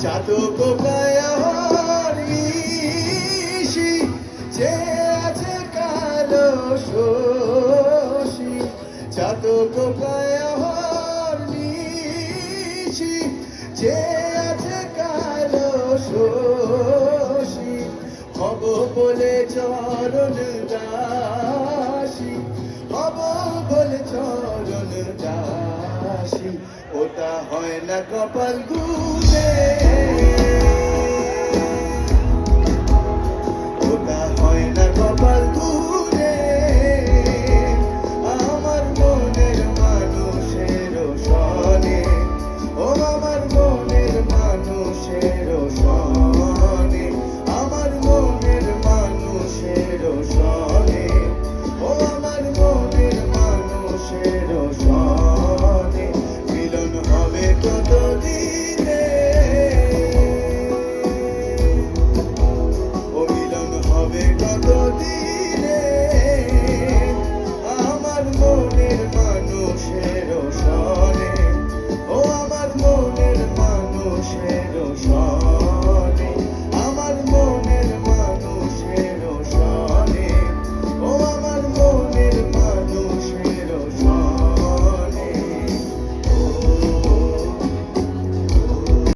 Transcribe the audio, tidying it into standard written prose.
চাতক কায়ার নিশি যে আছে কালো শশী চাতক কায়ার নিশি যে আছে কালো শশী হব বলে চরণ দাসী হব বলে চরণ দাসী ওটা হয় না কপাল